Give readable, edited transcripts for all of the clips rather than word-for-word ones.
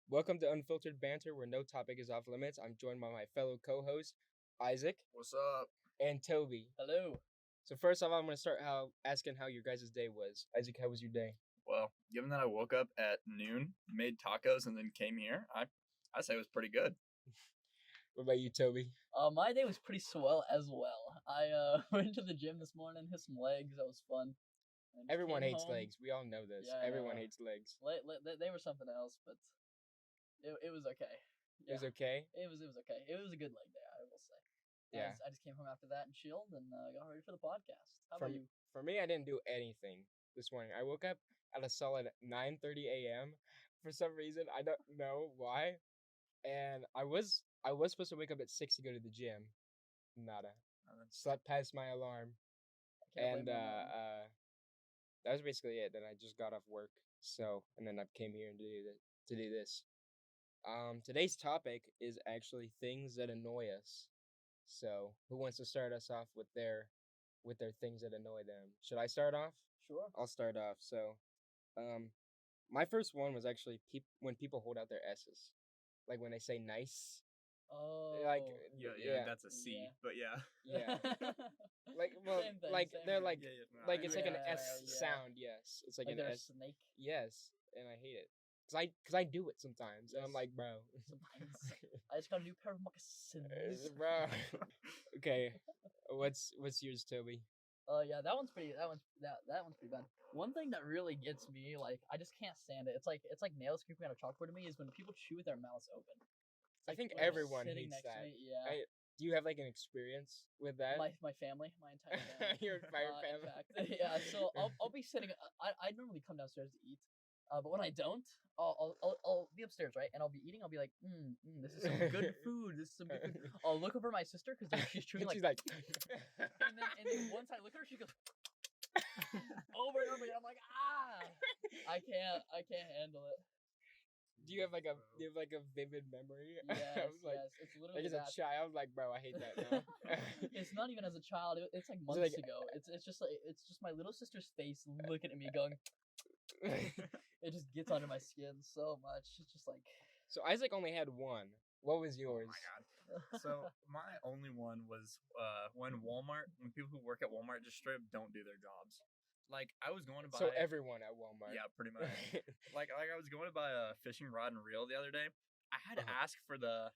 Welcome to Unfiltered Banter, where no topic is off limits. I'm joined by my fellow co-host, Isaac What's up? and Toby. Hello. So first off, I'm going to start asking how your guys' day was. Isaac, how was your day? Well, given that I woke up at noon, made tacos, and then came here, I say it was pretty good. What about you, Toby? My day was pretty swell as well. I went to the gym this morning, hit some legs. That was fun. And Everyone came hates home. legs. We all know this. Yeah, I Everyone know. hates legs. They were something else, but it was okay. It was okay? It was okay. It was a good leg day, I will say. Yeah. I just came home after that and chilled and got ready for the podcast. How For about you? For me, I didn't do anything this morning. I woke up at a solid 9:30 a.m. For some reason, I don't know why. And I was supposed to wake up at 6 to go to the gym. Nada. Slept past my alarm. I can't And blame you on that one. that was basically it. Then I just got off work. And then I came here to do this. Today's topic is actually things that annoy us. So, who wants to start us off with their things that annoy them? Should I start off? Sure. I'll start off. So, my first one was actually when people hold out their S's, like when they say nice. Oh. Yeah, that's a C, yeah. but yeah. Yeah. Same thing, like same they're thing. like Yeah, like it's like an Yeah, S yeah. sound. Yes, it's like Like an they're a S. snake. Yes, and I hate it because I do it sometimes, and I'm Yes. like, bro, Sometimes. I just got a new pair of moccasins. bro. Okay, what's yours, Toby? Yeah, that one's pretty bad. One thing that really gets me, like, I just can't stand it. It's like nails creeping on a chalkboard to me is when people chew with their mouths open. It's I like think when they're everyone sitting hates next to that. me, yeah. Do you have like an experience with that? My family, my entire family. Your entire In family. fact, yeah. So I'll be sitting. I normally come downstairs to eat, but when I don't, I'll be upstairs, right? And I'll be eating. I'll be like, this is some good food. This is some good food. I'll look over at my sister because she's chewing And like. she's like, and then once I look at her, she goes over and over again. I'm like, I can't handle it. do you have like a vivid memory? Yes, I was like, yes. It's literally as a that. child, like, bro, I hate that now. It's not even as a child. It's like it months like- ago. It's just my little sister's face looking at me, going. It just gets under my skin so much. It's just like. So Isaac only had one. What was yours? Oh my god. So my only one was when people who work at Walmart just straight up don't do their jobs. Like I was going to buy. So everyone at Walmart. Yeah, pretty much. like I was going to buy a fishing rod and reel the other day. I had to ask for the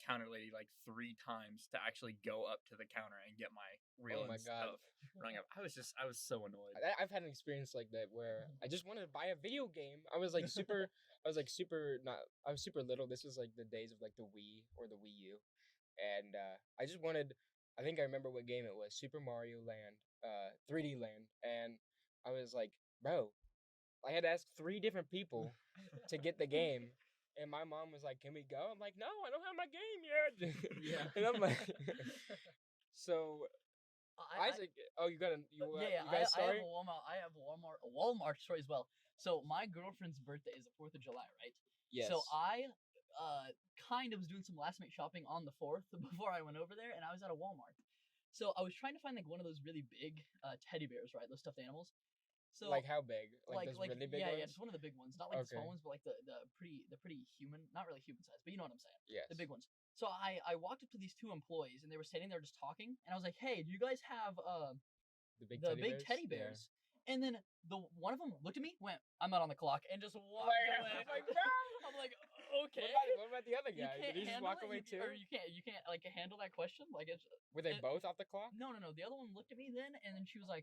counter lady like 3 times to actually go up to the counter and get my reel Oh my and God. stuff rung up. I was so annoyed. I've had an experience like that where I just wanted to buy a video game. I was super little. This was like the days of like the Wii or the Wii U. And I just wanted, I think I remember what game it was, Super Mario Land, 3D Land. And I was like, bro, I had to ask 3 different people to get the game. And my mom was like, can we go? I'm like, no, I don't have my game yet. Yeah. And I'm like, so Isaac, you got a story? I have a Walmart story as well. So my girlfriend's birthday is the 4th of July, right? Yes. So I kind of was doing some last minute shopping on the 4th before I went over there, and I was at a Walmart. So I was trying to find like one of those really big teddy bears, right? Those stuffed animals. So like how big? Like those like really big yeah, ones? yeah, just one of the big ones, not like the small Okay. ones, but like the pretty human, not really human size, but you know what I'm saying. Yes. The big ones. So I walked up to these 2 employees, and they were standing there just talking, and I was like, "Hey, do you guys have The big the teddy big bears? teddy Yeah. bears?" And then one of them looked at me, went, "I'm not on the clock," and just walked away. I'm like, bro. I'm like, okay. What about the other You guy? can't Did he just handle walk it? away You- too? Or you can't like handle that question? Like it's Were they it- both off the clock? no. The other one looked at me then, and then she was like,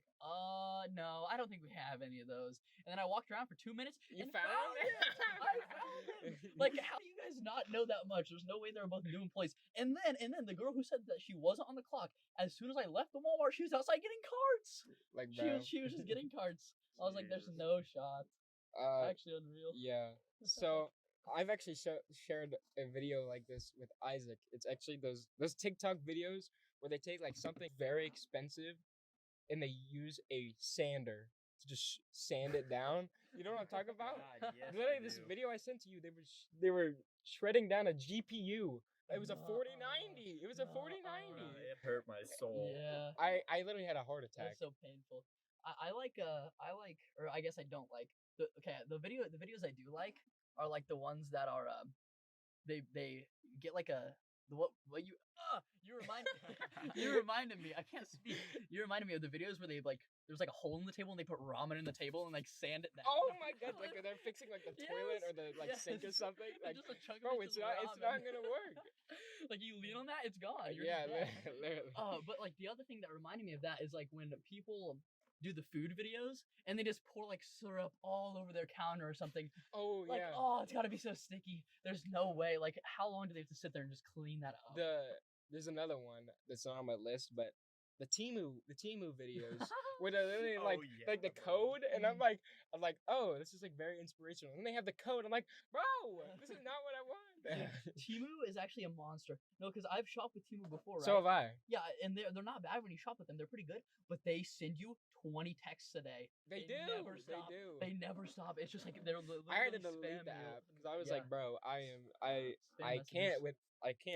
no, I don't think we have any of those." And then I walked around for 2 minutes. You and found it. I found them. Like, how do you guys not know that much? There's no way they're both new employees. And then the girl who said that she wasn't on the clock, as soon as I left the Walmart, she was outside getting cards. like, bro. She was just getting cards. I was like, "There's Jesus. no shot." Actually unreal. Yeah. So I've actually shared a video like this with Isaac. It's actually those TikTok videos where they take like something very expensive and they use a sander to just sand it down. You know what I'm talking about? God, yes, Literally, I this do. video I sent to you, they were shredding down a GPU. It was a No. 4090. It was a No. 4090. It hurt my soul. Yeah. I literally had a heart attack. That's so painful. I like, or I guess I don't like the videos I do like are like the ones that are they get like a what you you reminded me. I can't speak. You reminded me of the videos where they like there's like a hole in the table and they put ramen in the table and like sand it down. Oh my god! Like they're fixing like the toilet or the like yes. sink or something. Like, just a chunk bro, of it's not gonna work. Like you lean on that, it's gone. You're Yeah, just dead. literally. But like the other thing that reminded me of that is like when people do the food videos and they just pour like syrup all over their counter or something. Oh Like, yeah. oh, it's gotta be so sticky. There's no way. Like, how long do they have to sit there and just clean that up? There's another one that's not on my list, but the Timu videos where they're literally like the code, and I'm like, oh, this is like very inspirational. And they have the code. I'm like, bro, this is not what I want. Timu is actually a monster. No, because I've shopped with Timu before, right? So have I. Yeah, and they're not bad when you shop with them. They're pretty good, but they send you 20 texts a day. They do. Never stop. They do. They never stop. It's just like they're literally I had to delete spam the you. app because I was Yeah. like, bro, I Spam can't messages.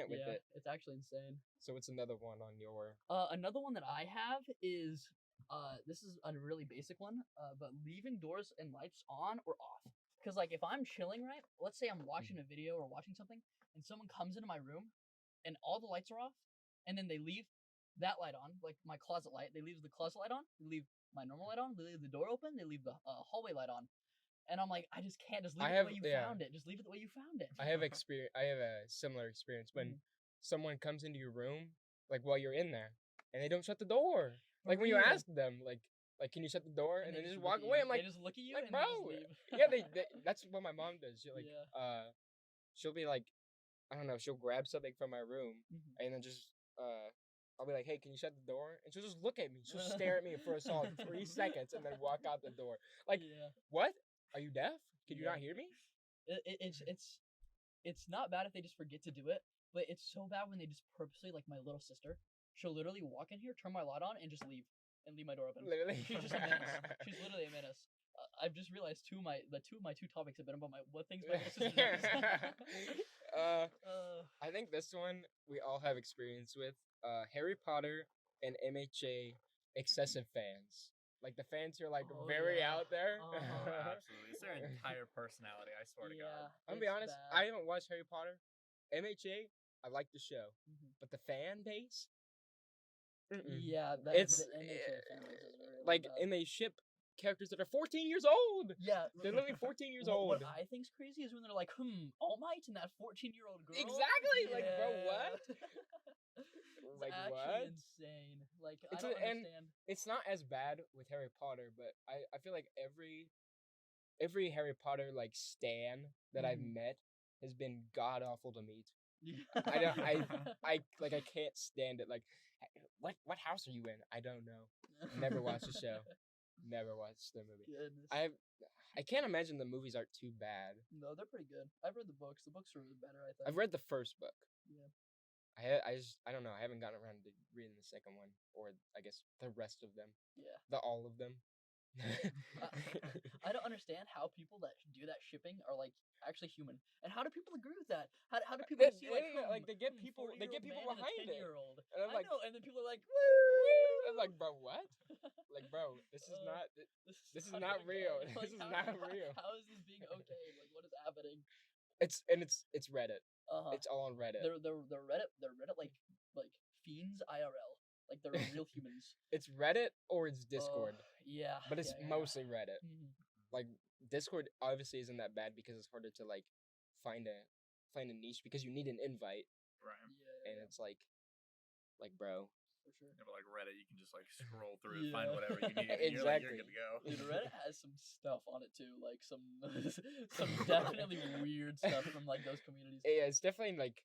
with Yeah, it. it's actually insane. So it's another one on your. Another one that I have is this is a really basic one, but leaving doors and lights on or off. Because like if I'm chilling, right? Let's say I'm watching a video or watching something, and someone comes into my room, and all the lights are off, and then they leave that light on, like my closet light. They leave the closet light on. They leave my normal light on. They leave the door open. They leave the hallway light on. And I'm like, I just can't. Just leave it the way you found it. Just leave it the way you found it. I have a similar experience when someone comes into your room, like while you're in there, and they don't shut the door. Like when you ask them, like, can you shut the door? And they just walk away. I'm like, they just look at you like, and bro. they just leave. Yeah, they that's what my mom does. She like, Yeah. she'll be like, I don't know, she'll grab something from my room, and then just I'll be like, hey, can you shut the door? And she'll just look at me. She'll stare at me for a solid 3 seconds and then walk out the door. Like, what? Are you deaf? Can you not hear me? It's not bad if they just forget to do it, but it's so bad when they just purposely, like my little sister, she'll literally walk in here, turn my light on, and just leave my door open. Literally, she's just a menace. She's literally a menace. I've just realized two of my two topics have been about what things my little sister does. I think this one we all have experience with. Harry Potter and MHA excessive fans. Like the fans who are like very out there. Absolutely. It's their entire personality, I swear to God. I'm gonna be honest, I haven't watched Harry Potter. MHA, I like the show. But the fan base? Yeah, it's the MHA fan base is really like, bad. and they ship characters that are 14 years old. Yeah. They're literally 14 years old. What I think's crazy is when they're like, All Might and that 14-year-old girl. Exactly. Like, bro, what? Like, actually insane. Like, I don't understand. It's not as bad with Harry Potter, but I feel like every Harry Potter like stan that I've met has been god awful to meet. I can't stand it. Like, what house are you in? I don't know. Never watched the show. Never watched the movie. Goodness. I can't imagine the movies aren't too bad. No, they're pretty good. I've read the books. The books are really better, I think. I've read the first book. Yeah. I don't know. I haven't gotten around to reading the second one, or I guess the rest of them. Yeah. All of them. I don't understand how people that do that shipping are like actually human, and how do people agree with that? How do people see like they get people behind it? And I'm like, and then people are like, woo! I'm like, bro, what? Like, bro, this is not not real. Like, this is not real. How is this being okay? Like, what is happening? It's Reddit. It's all on Reddit. They're Reddit like fiends IRL. Like they're real humans. It's Reddit or it's Discord. Yeah. But it's mostly Reddit. Like Discord obviously isn't that bad because it's harder to like find a niche because you need an invite. Right. Yeah. And it's like bro. For sure. Yeah, but like Reddit, you can just like scroll through and find whatever you need. Exactly. You're good to go. Dude, Reddit has some stuff on it too, like some definitely weird stuff from like those communities. Yeah, it's definitely like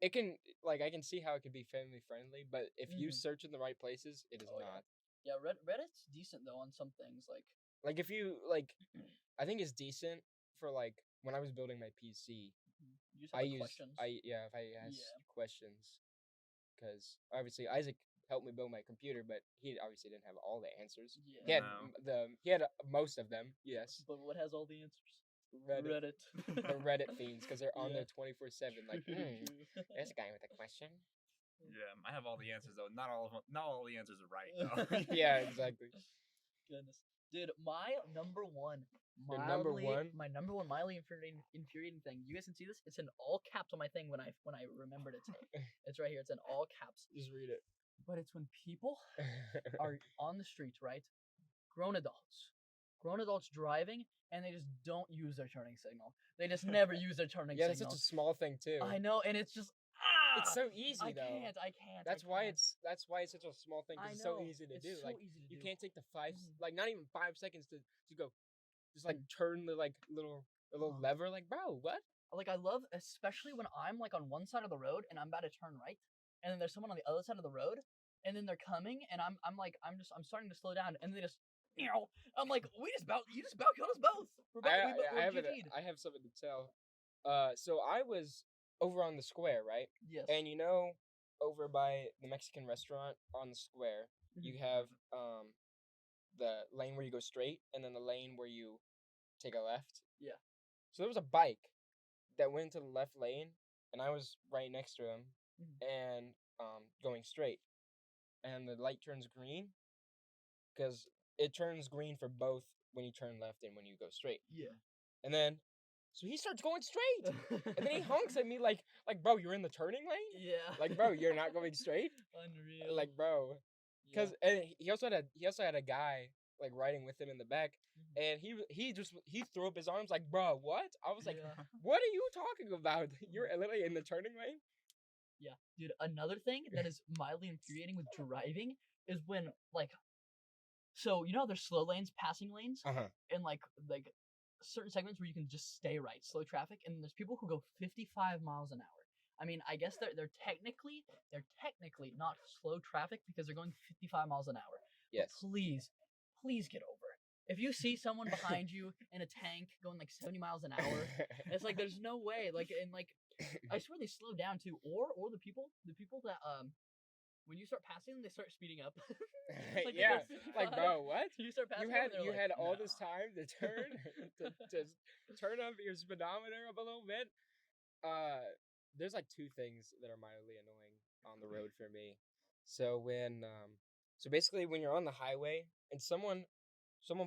it can like I can see how it could be family friendly, but if you search in the right places, it is not. Yeah, Reddit's decent though on some things like if you like, I think it's decent for like when I was building my PC. You just have questions. If I ask questions. Because obviously Isaac helped me build my computer, but he obviously didn't have all the answers. Yeah. He had most of them. Yes. But what has all the answers? Reddit. The Reddit fiends, because they're on there 24/7. Like, there's a guy with a question. Yeah, I have all the answers though. Not all the answers are right though. Yeah, exactly. Goodness, dude, my number one Your number one? My number one mildly infuriating thing. You guys can see this. It's in all caps on my thing when I remembered it today. It's right here. It's in all caps. Just read it. But it's when people are on the streets, right? Grown adults driving, and they just don't use their turning signal. They just never use their turning Yeah, signal. that's such a small thing too. I know, and it's just It's so easy I though. can't. That's why it's such a small thing. I Cause it's so know, easy to it's do. so Like easy to you do. can't take the Mhm. like not even 5 seconds to go. Just like turn the like little lever. Like bro, what? Like I love, especially when I'm like on one side of the road and I'm about to turn right, and then there's someone on the other side of the road, and then they're coming, and I'm starting to slow down, and they just. I'm like, you just about killed us both. We're GG'd. I have something to tell. So I was over on the square, right? Yes. And over by the Mexican restaurant on the square, you have the lane where you go straight, and then the lane where you take a left. Yeah. So there was a bike that went to the left lane, and I was right next to him, and going straight, and the light turns green, because it turns green for both when you turn left and when you go straight. Yeah. And then, so he starts going straight, and then he honks at me like, bro, you're in the turning lane. Yeah. Like, bro, you're not going straight. Unreal. Like, bro, because he also had a guy like riding with him in the back, and he threw up his arms like, bro, what? I was like, what are you talking about? You're literally in the turning lane. Yeah, dude. Another thing that is mildly infuriating with driving is when like, so you know how there's slow lanes, passing lanes, and like certain segments where you can just stay right, slow traffic, and there's people who go 55 miles an hour. I mean, I guess they're technically not slow traffic because they're going 55 miles an hour. Yes. But please get over it. If you see someone behind you in a tank going like 70 miles an hour, it's like there's no way. Like and like, I swear they slow down too, or the people that when you start passing them, they start speeding up. Like, yeah, like bro, what? You start passing you had all no. this time to turn to turn up your speedometer up a little bit. There's like two things that are mildly annoying on the road for me. So so basically when you're on the highway and someone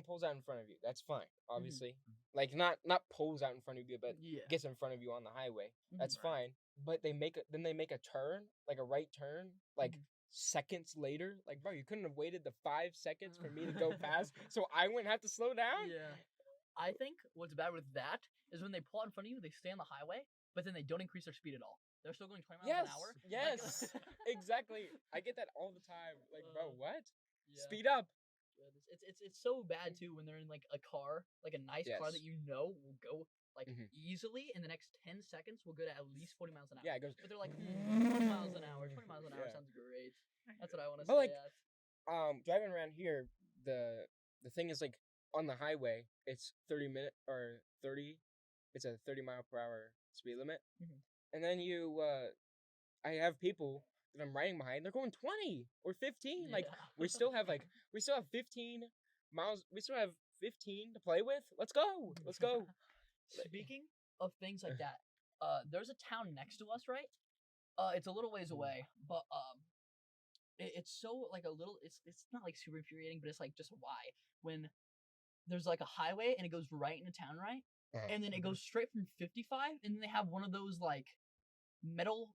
pulls out in front of you, that's fine, obviously. Like not pulls out in front of you, but gets in front of you on the highway. That's fine. But they make a turn, like a right turn, like seconds later. Like, bro, you couldn't have waited the 5 seconds for me to go past, so I wouldn't have to slow down. Yeah. I think what's bad with that is when they pull out in front of you, they stay on the highway, but then they don't increase their speed at all. They're still going 20 miles an hour. Yes, exactly. I get that all the time. Like, bro, what? Yeah. Speed up. It's so bad too when they're in like a car, like a nice car that you know will go like easily in the next 10 seconds will go to at least 40 miles an hour. Yeah, it goes. But they're like 20 miles an hour. 20 miles an hour sounds great. That's what I want to say. Like, driving around here, the thing is like on the highway, it's 30 it's a 30 mile per hour speed limit, and then I have people that I'm riding behind, they're going 20 or 15. Like we still have 15 miles. We still have 15 to play with. Let's go. Speaking of things like that, there's a town next to us, right? It's a little ways away, but it's so like a little. It's not like super infuriating, but it's like just why when there's like a highway and it goes right into town, right? And then it goes straight from 55, and then they have one of those like metal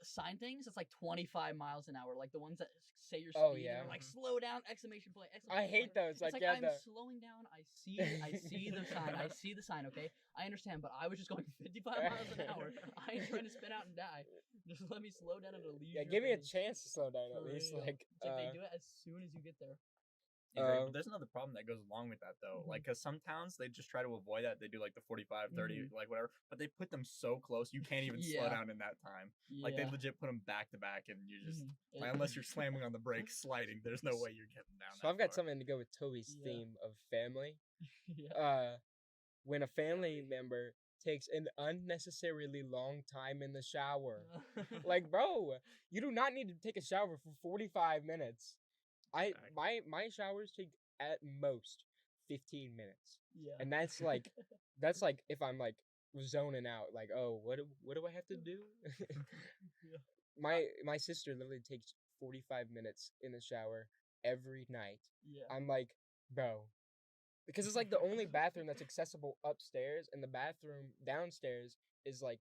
sign things. It's like 25 miles an hour, like the ones that say your speed. Oh yeah. And like slow down! Exclamation point! I hate those. It's like I'm slowing down. I see the sign. I see the sign. Okay, I understand, but I was just going 55 miles an hour. I ain't trying to spin out and die. Just let me slow down at a leisure. Yeah, give me a chance to slow down at least. Like, it's like they do it as soon as you get there. Exactly. But there's another problem that goes along with that though. Like, cause some towns they just try to avoid that. They do like the 45, 30, like whatever. But they put them so close, you can't even slow down in that time. Like they legit put them back to back, and you just like, unless you're slamming on the brakes, sliding, there's no way you're getting down. So I've got something to go with Toby's theme of family. When a family member takes an unnecessarily long time in the shower, like, bro, you do not need to take a shower for 45 minutes. My showers take at most 15 minutes. Yeah. And that's like if I'm like zoning out, like, oh, what do I have to do? My sister literally takes 45 minutes in the shower every night. Yeah. I'm like, bro, because it's like the only bathroom that's accessible upstairs, and the bathroom downstairs is like,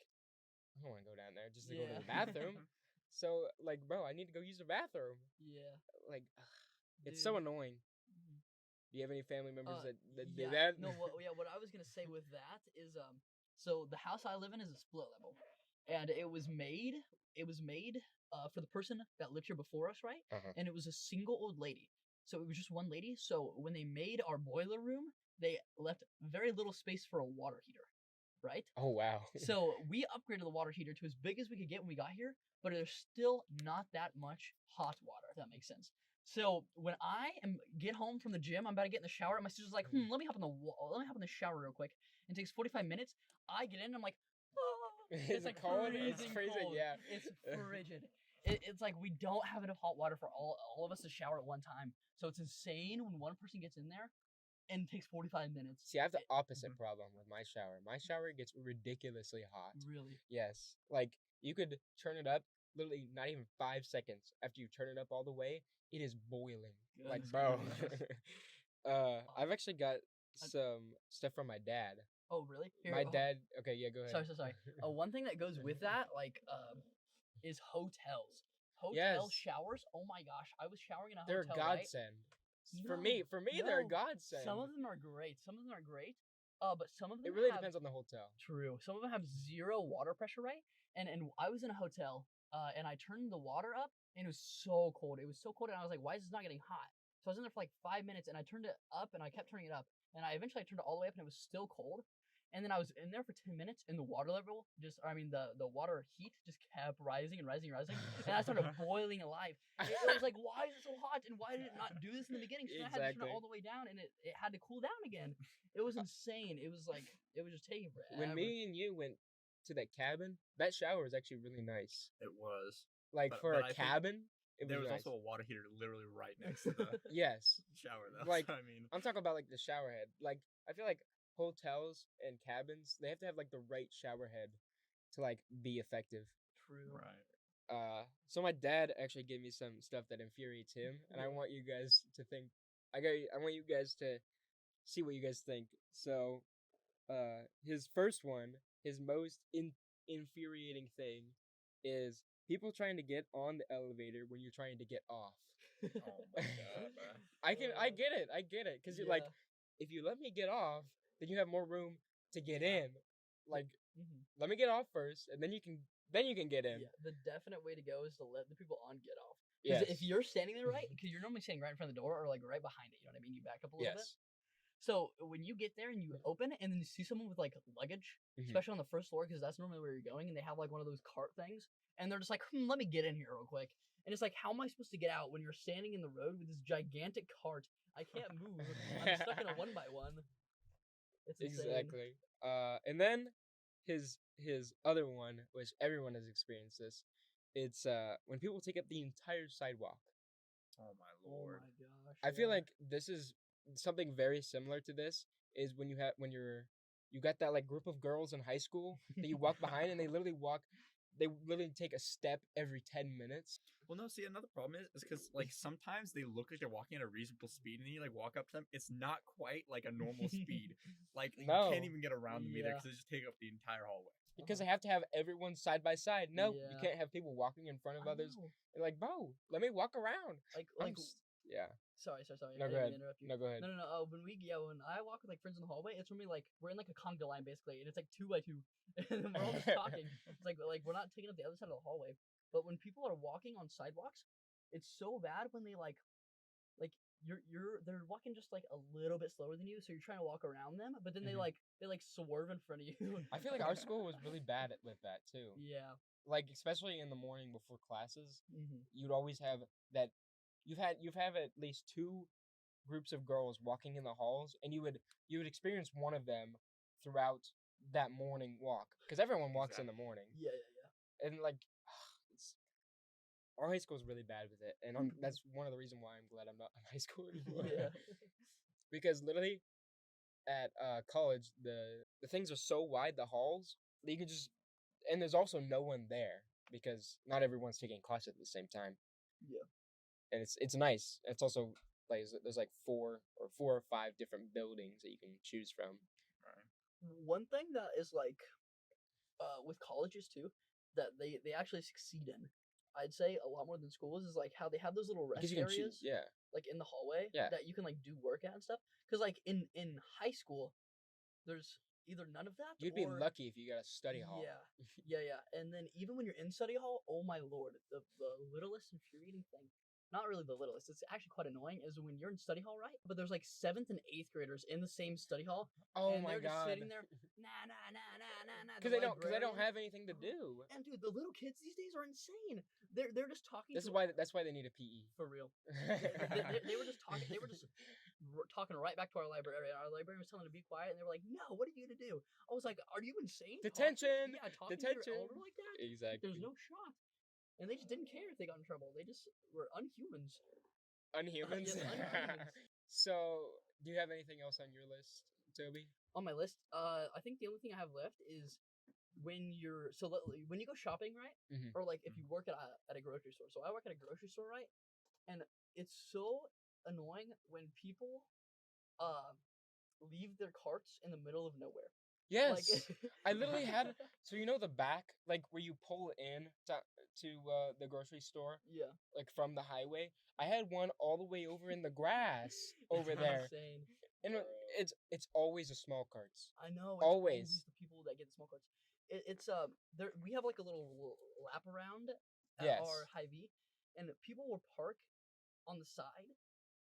I don't want to go down there just to go to the bathroom. So like, bro, I need to go use the bathroom. Yeah. Like, it's so Dude. annoying. Mhm. Do you have any family members that do Yeah. that? No, what I was gonna say with that is so the house I live in is a split level, and it was made for the person that lived here before us, right? Uh-huh. And it was a single old lady, so it was just one lady. So when they made our boiler room, they left very little space for a water heater, right? Oh wow. So we upgraded the water heater to as big as we could get when we got here, but there's still not that much hot water, if that makes sense. So when get home from the gym, I'm about to get in the shower, and my sister's like, let me hop in the shower real quick. It takes 45 minutes. I get in, and I'm like, it's like cold? freezing It's freezing, cold. yeah. It's frigid. It's like we don't have enough hot water for all of us to shower at one time. So it's insane when one person gets in there and it takes 45 minutes. See, I have the opposite problem with my shower. My shower gets ridiculously hot. Really? Yes. Like, you could turn it up literally not even 5 seconds after you turn it up all the way. It is boiling. Like, bro. I've actually got some stuff from my dad. Oh, really? Here, My dad. Okay, yeah, go ahead. Sorry. One thing that goes with that, is hotels. Hotel showers. Oh my gosh, I was showering in a They're hotel. They're a godsend. Right? For me, they're a godsend. Some of them are great. But some of them. It really depends on the hotel. True. Some of them have zero water pressure, right? And I was in a hotel, and I turned the water up, and it was so cold. It was so cold, and I was like, why is this not getting hot? So I was in there for like 5 minutes, and I turned it up, and I kept turning it up, and I eventually turned it all the way up, and it was still cold. And then I was in there for 10 minutes, and the water level the water heat just kept rising and rising and rising, and I started boiling alive. It was like, why is it so hot, and why did it not do this in the beginning? So I had to turn it all the way down, and it had to cool down again. It was insane. It was just taking forever. When me and you went to that cabin, that shower was actually really nice. It was. Like, for a cabin, there was also a water heater literally right next to the yes shower, though. Like, so, I mean, I'm talking about like the shower head. Like, I feel like hotels and cabins, they have to have like the right shower head to like be effective. True. Right. So my dad actually gave me some stuff that infuriates him, and I want you guys to think. I want you guys to see what you guys think. So, his first one, his most infuriating thing, is people trying to get on the elevator when you're trying to get off. Oh my god, man. I get it, because you're like, if you let me get off, then you have more room to get in. Like, let me get off first, and then you can get in. Yeah, the definite way to go is to let the people on get off. Yes. If you're standing there, right, because you're normally standing right in front of the door or like right behind it, you know what I mean? You back up a little bit. So when you get there and you open it, and then you see someone with like luggage, especially on the first floor, because that's normally where you're going, and they have like one of those cart things, and they're just like, let me get in here real quick. And it's like, how am I supposed to get out when you're standing in the road with this gigantic cart? I can't move. I'm stuck in a 1x1. It's insane. Exactly. And then his other one, which everyone has experienced this, it's when people take up the entire sidewalk. Oh my lord. Oh my gosh. I feel like this is something very similar to this, is when you got that like group of girls in high school that you walk behind, and they literally take a step every 10 minutes. Well, no, see, another problem is because, like, sometimes they look like they're walking at a reasonable speed, and then you, like, walk up to them. It's not quite, like, a normal speed. Like, you can't even get around them either, because they just take up the entire hallway. Because they have to have everyone side by side. No, you can't have people walking in front of others. They're like, bro, let me walk around. Yeah. Sorry. No, go ahead. No, go ahead. No. When I walk with like friends in the hallway, it's normally like we're in like a conga line basically, and it's like 2x2, and we're all just talking. It's like we're not taking up the other side of the hallway. But when people are walking on sidewalks, it's so bad when they like they're walking just like a little bit slower than you, so you're trying to walk around them, but then they swerve in front of you. I feel like our school was really bad with that too. Yeah. Like, especially in the morning before classes, you'd always have that. You've had at least 2 groups of girls walking in the halls, and you would experience one of them throughout that morning walk, because everyone walks in the morning. Yeah. And like, our high school is really bad with it, and that's one of the reasons why I'm glad I'm not in high school anymore. Yeah. Because literally, at college, the things are so wide, the halls, that you can just, and there's also no one there because not everyone's taking class at the same time. Yeah. And it's nice. It's also Like there's like four or five different buildings that you can choose from. Right. One thing that is like with colleges too, that they actually succeed in, I'd say a lot more than schools, is like how they have those little Because rest you can areas, choose, yeah. like in the hallway, Yeah. that you can like do work at and stuff. Because like in high school, there's either none of that. You'd be lucky if you got a study hall. Yeah. And then even when you're in study hall, oh my lord, the littlest infuriating thing. Not really the littlest. It's actually quite annoying. Is when you're in study hall, right? But there's like 7th and 8th graders in the same study hall. Oh and my they're god. just sitting there, nah. Because they don't have anything to do. And dude, the little kids these days are insane. They're just talking. That's why they need a PE. For real. they were just talking. They were just talking right back to our librarian. Our librarian was telling them to be quiet, and they were like, "No, what are you gonna do?" I was like, "Are you insane? Detention. Talking Detention. to your elder like that? Exactly. There's no shot." And they just didn't care if they got in trouble. They just were unhumans. Unhumans. Yes, unhumans. So, do you have anything else on your list, Toby? On my list, I think the only thing I have left is when when you go shopping, right? Mm-hmm. Or like if you work at a grocery store. So I work at a grocery store, right? And it's so annoying when people leave their carts in the middle of nowhere. Yes. Like, I literally had, so you know the back, like where you pull in to the grocery store, yeah, like from the highway. I had one all the way over in the grass over there. Insane. And it's always the small carts. I know. It's always the people that get the small carts. It's there. We have like a little lap around at Yes. our Hy-Vee, and people will park on the side,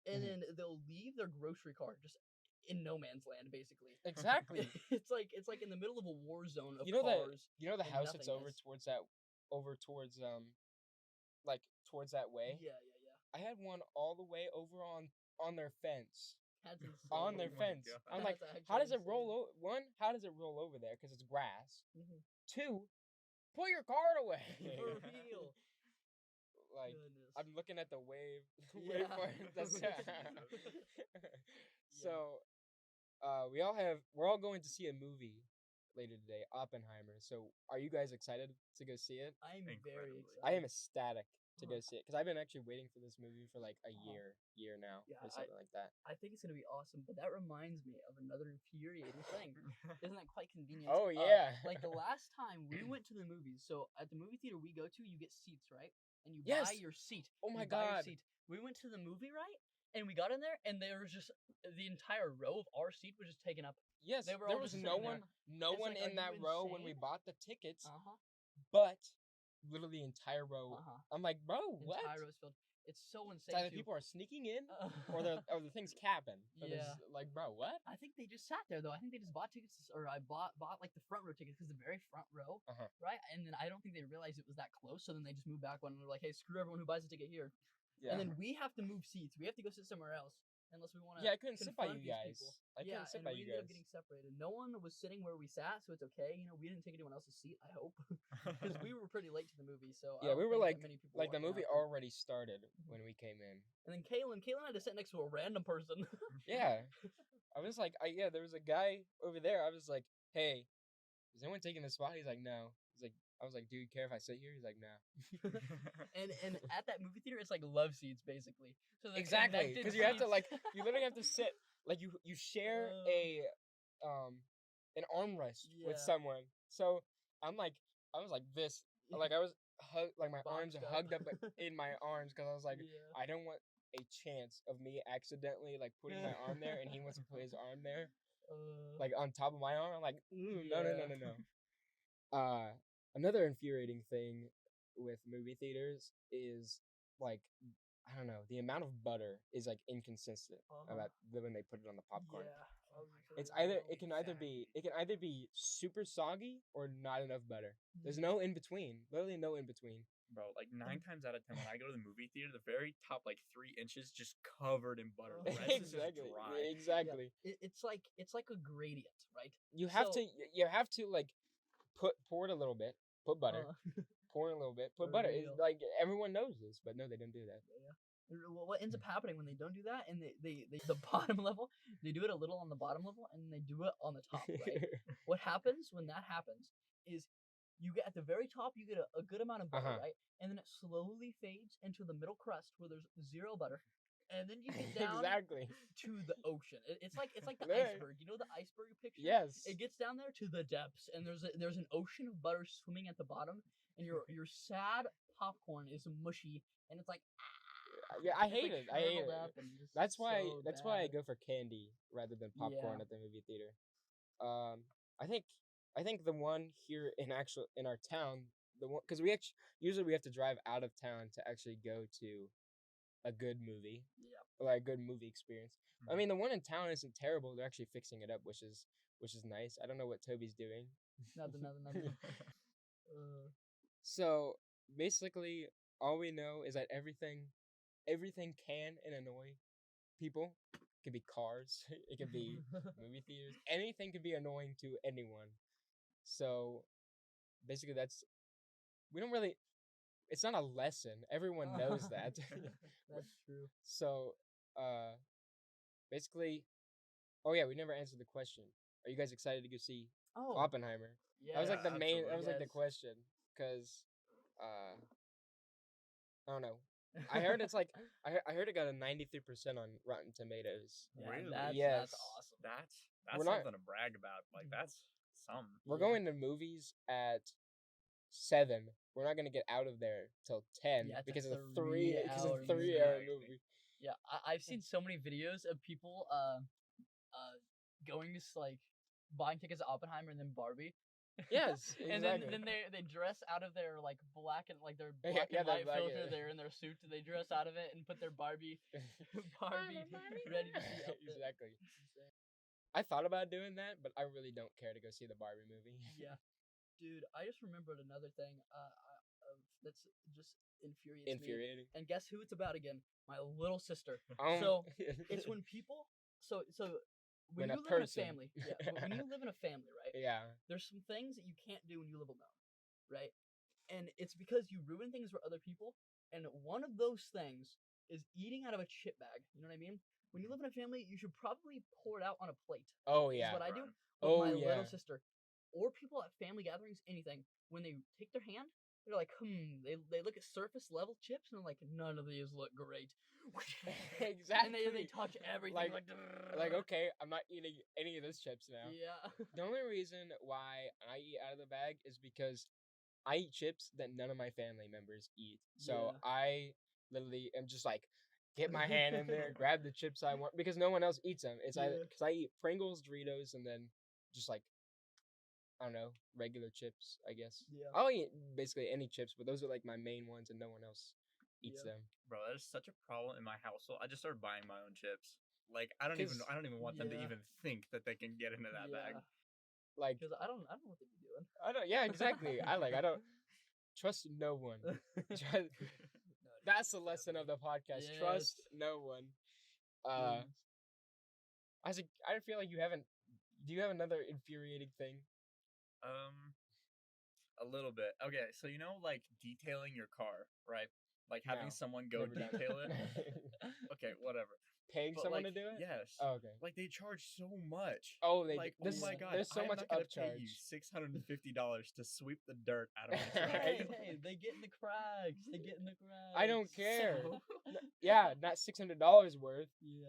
and then they'll leave their grocery cart just in no man's land, basically. Exactly. It's like in the middle of a war zone of You know cars. the house that's over nothingness. towards like towards that way. Yeah. I had one all the way over on their fence. That's insane. On their Oh my fence. God. I'm like, That's how does it actually roll? One, how does it roll over there? Because it's grass. Mhm. Two, pull your cart away. For real. Like, Goodness. I'm looking at the wave. Yeah. So, we're all going to see a movie later today, Oppenheimer. So, are you guys excited to go see it? I'm very excited. I am ecstatic to go see it because I've been actually waiting for this movie for like a year now, Yeah, or something like that. I think it's gonna be awesome, but that reminds me of another infuriating thing. Isn't that quite convenient? Oh yeah. Like the last time we went to the movies, so at the movie theater we go to, you get seats, right? And you Yes. buy your seat. Oh my You buy your God. seat. We went to the movie, right? And we got in there, and there was just the entire row of our seat was just taken up. Yes, They were there all was just no sitting one, no It's one like, in are that you row when we insane? bought the tickets, But but literally the entire row. Uh-huh. I'm like, bro, what? entire row is filled. It's so It's insane. either too. people are sneaking in, or the thing's capping. Yeah. Like, bro, what? I think they just sat there though. I think they just bought tickets, or I bought like the front row tickets because the very front row, right? And then I don't think they realized it was that close, so then they just moved back one and were like, "Hey, screw everyone who buys a ticket here." Yeah. And then we have to move seats. We have to go sit somewhere else unless we want to. Yeah, I couldn't sit by you guys. People. I couldn't sit by you we ended guys. up getting separated. No one was sitting where we sat, so it's okay. You know, we didn't take anyone else's seat. I hope, because we were pretty late to the movie. So Yeah, I don't we were think like that many people the walking movie out there. already started when we came in. And then Caelan had to sit next to a random person. Yeah, I was like, there was a guy over there. I was like, hey, is anyone taking this spot? He's like, no. I was like, do you care if I sit here? He's like, no. and at that movie theater, it's like love seats basically. So they're Exactly, connected because you have to seats. you literally have to sit you share an armrest with Yeah. someone. So I was like this, like I was my arms Boxed are up. hugged up in my arms because I was like, Yeah. I don't want a chance of me accidentally like putting my arm there and he wants to put his arm there like on top of my arm. I'm like, no. Another infuriating thing with movie theaters is like, I don't know, the amount of butter is like inconsistent about when they put it on the popcorn. Yeah. It's it can either be super soggy or not enough butter. There's no in between. Literally no in between. Bro, like 9 times out of 10 when I go to the movie theater, the very top like 3 inches just covered in butter. The rest is just dry. Exactly. Yeah. It's like a gradient, right? You have to like pour it a little bit, put butter, pour it a little bit, put butter. It's like everyone knows this, but no, they don't do that. Yeah. Well, what ends up happening when they don't do that, and they the bottom level, they do it a little on the bottom level, and then they do it on the top, right? What happens when that happens is you get at the very top, you get a good amount of butter, right? And then it slowly fades into the middle crust where there's zero butter. And then you get down Exactly. to the ocean. It's like the There. iceberg. You know the iceberg picture? Yes. It gets down there to the depths, and there's an ocean of butter swimming at the bottom, and your sad popcorn is mushy, and it's like Yeah, I it's hate like it. I hate shriveled it. up and just That's why. so That's why I bad. go for candy rather than popcorn Yeah. at the movie theater. I think. I think the one here in our town, the one because usually we have to drive out of town to actually go to a good movie, Yeah. or like a good movie experience. I Mhm. mean, the one in town isn't terrible. They're actually fixing it up, which is nice. I don't know what Toby's doing. Nothing. So basically, all we know is that everything can and annoy people. It could be cars. It could be movie theaters. Anything could be annoying to anyone. So basically, we don't really. It's not a lesson. Everyone knows that. That's true. So, uh, basically, oh yeah, we never answered the question. Are you guys excited to go see Oh, Oppenheimer? yeah. That was like the main. absolutely. That was like the Yes. question, because, I don't know. I heard it's like I heard it got a 93% on Rotten Tomatoes. Yeah, Really? That's Yes. awesome. That's We're not- something to brag about. Like that's something. We're Yeah. going to movies at 7. We're not gonna get out of there till 10 Yeah, it's a because it's a 3-hour 3-hour movie. movie. Yeah, I've seen so many videos of people going to like buying tickets to Oppenheimer and then Barbie. Yes, And exactly. then they dress out of their like black and like their Yeah, black and their white black filter. and- They're in their suit. They dress out of it and put their Barbie Barbie ready to see outfit. Exactly. It's insane. I thought about doing that, but I really don't care to go see the Barbie movie. Yeah, dude. I just remembered another thing. That's just infuriates me. Infuriating. And guess who it's about again? My little sister. Um, So it's when people. So when When a you live in a person- family, yeah. When you live in a family, right? yeah. There's some things that you can't do when you live alone, right? And it's because you ruin things for other people. And one of those things is eating out of a chip bag. You know what I mean? When you live in a family, you should probably pour it out on a plate. Oh Is yeah. what I do. Right. But Oh, my yeah. little sister, or people at family gatherings, anything, when they take their hand, they're like, They look at surface level chips and they're like, none of these look great. Exactly. And they touch everything Like okay, I'm not eating any of those chips now. Yeah. The only reason why I eat out of the bag is because I eat chips that none of my family members eat. So Yeah. I literally am just like, get my hand in there, grab the chips I want because no one else eats them. It's Yeah. because I eat Pringles, Doritos, and then just like I don't know, regular chips. I guess. Yeah. I'll eat basically any chips, but those are like my main ones, and no one else eats Yeah. them. Bro, that is such a problem in my household. I just started buying my own chips. Like I don't even 'Cause- want them to Yeah. even think that they can get into that bag. Like Because I don't know what they'd be doing. I don't. Yeah, exactly. I don't trust no one. Trust, No, that's the it's lesson of happening. the podcast. Trust Yes. no one. Yes. I feel like you haven't. Do you have another infuriating thing? A little bit. Okay, so you know, like detailing your car, right? Like having No, someone go never done it. detail it. Okay, whatever. Paying But, someone like, to do it? Yes. Oh, okay. Like they charge so much. Oh, they Like, this, oh my god, there's so I'm much not gonna pay you upcharge. $650 to sweep the dirt out of my truck. Hey, they get in the cracks. They get in the cracks. I don't care. So- Yeah, not $600 worth. Yeah.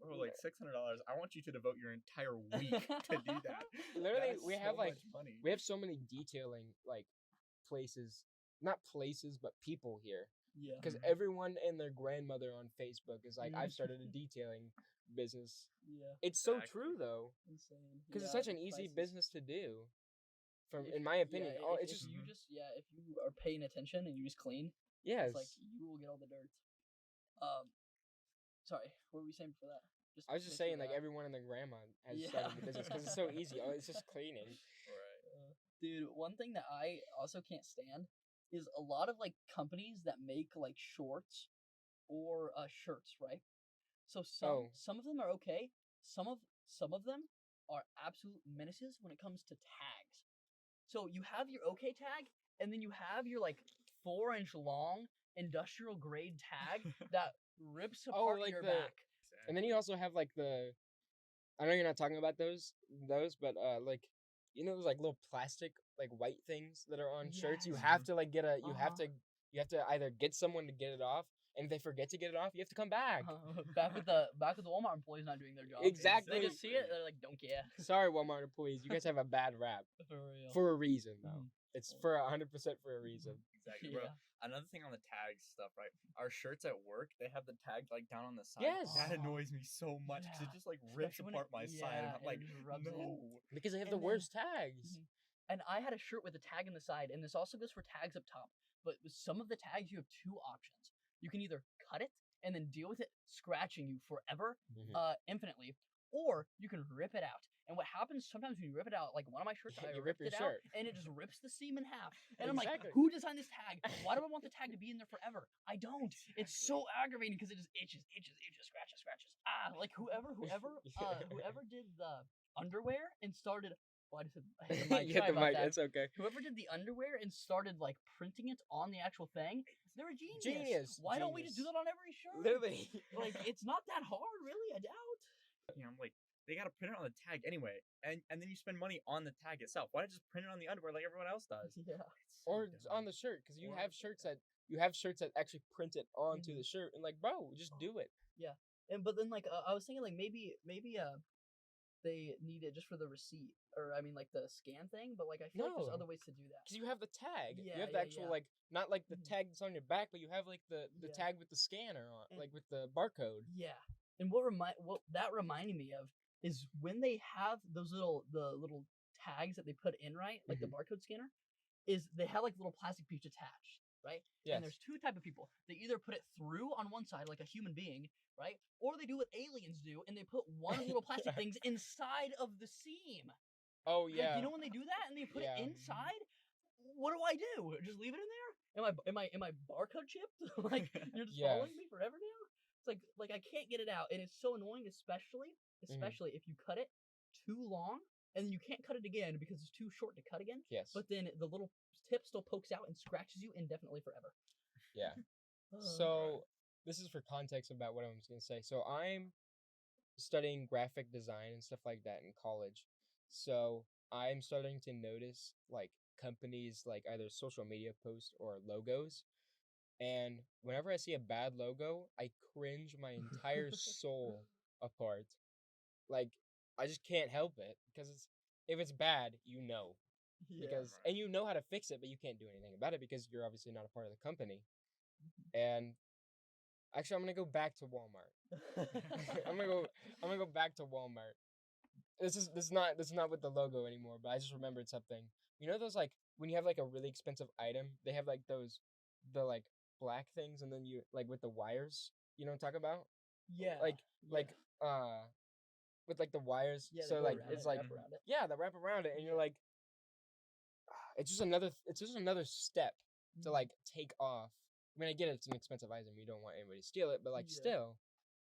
Bro, like $600. I want you to devote your entire week to do that. Literally, That is we so have like much money. we have so many detailing like places, not places, but people here. Yeah. Because Mhm. everyone and their grandmother on Facebook is like, I've started a detailing business. Yeah. It's so Exactly. true though, Insane. because it's Yeah, such an easy prices. business to do. From If- in my opinion, yeah, oh, if, it's if just you just if you are paying attention and you just clean, yes. it's like you will get all the dirt. Sorry, what were we saying before that? I was just make saying, sure like that- everyone and their grandma has Yeah. started the business because it's so easy. Oh, it's just cleaning. Right. Dude, one thing that I also can't stand is a lot of like companies that make like shorts or shirts, right? So some of them are okay. Some of them are absolute menaces when it comes to tags. So you have your okay tag, and then you have your like 4-inch long industrial grade tag that rips apart like your the- back. And then you also have like I know you're not talking about those, but like you know those like little plastic like white things that are on shirts. You Yes. have to like get you have Uh-huh. to either get someone to get it off, and if they forget to get it off, you have to come back. Back with the Walmart employees not doing their job. Exactly. They just see it, they're like, don't care. Sorry, Walmart employees, you guys have a bad rap For real. for a reason, though. It's for 100% for a reason. Exactly, Yeah. bro. Another thing on the tags stuff, right? Our shirts at work, they have the tag like down on the side. Yes. That annoys me so much because it just like rips Especially when apart my side, and I'm and like, it just rubs no. in. Because they have And the worst tags. And I had a shirt with a tag in the side, and this also goes for tags up top. But with some of the tags, you have two options. You can either cut it and then deal with it scratching you forever, infinitely, or you can rip it out. And what happens sometimes when you rip it out, like one of my shirts, I You rip ripped your it shirt. out, and it just rips the seam in half. And I'm Exactly. like, who designed this tag? Why do I want the tag to be in there forever? I don't. It's so aggravating because it just itches, scratches. Like whoever did the underwear and started. Well, I just hit the mic. You hit Sorry the about mic. that. It's okay. Whoever did the underwear and started like printing it on the actual thing, they're a genius. Why don't we just do that on every shirt? Literally. Like, it's not that hard, really. I doubt. You know, I'm like, they gotta print it on the tag anyway, and then you spend money on the tag itself. Why not just print it on the underwear like everyone else does? Yeah. Or on the shirt, because you have shirts that actually print it onto the shirt, and like, bro, just do it. Yeah. But then like I was thinking like maybe they need it just for the receipt, or I mean like the scan thing. But like I feel like there's No. other ways to do that. Because you have the tag. Yeah, You have the actual like, not like the Mhm. tag that's on your back, but you have like the Yeah. tag with the scanner on, And- like with the barcode. Yeah. And what that reminded me of is when they have the little tags that they put in, right? Like the barcode scanner, is they have like little plastic piece attached, right? Yes. And there's two type of people. They either put it through on one side like a human being, right? Or they do what aliens do and they put one of the little plastic Yeah. things inside of the seam. Oh Like, yeah. you know when they do that and they put Yeah. it inside? What do I do? Just leave it in there? Am I barcode chipped? Like you're just Yes. following me forever now? It's like I can't get it out, and it's so annoying, especially if you cut it too long and you can't cut it again because it's too short to cut again. Yes. But then the little tip still pokes out and scratches you indefinitely forever. Yeah. So this is for context about what I was gonna say. So I'm studying graphic design and stuff like that in college. So I'm starting to notice like companies like either social media posts or logos. And whenever I see a bad logo, I cringe my entire soul apart. Like I just can't help it because if it's bad, you know. Because and you know how to fix it, but you can't do anything about it because you're obviously not a part of the company. And actually, I'm gonna go back to Walmart. I'm gonna go back to Walmart. This is not with the logo anymore, but I just remembered something. You know those like when you have like a really expensive item, they have like the like black things, and then you like with the wires. You know what I'm talking about? Yeah. Like with like the wires. Yeah, so like it's like wrap around it. yeah, the wrap around it, and you're like, it's just another step to like take off. I mean, I get it's an expensive item. You don't want anybody to steal it, but like still,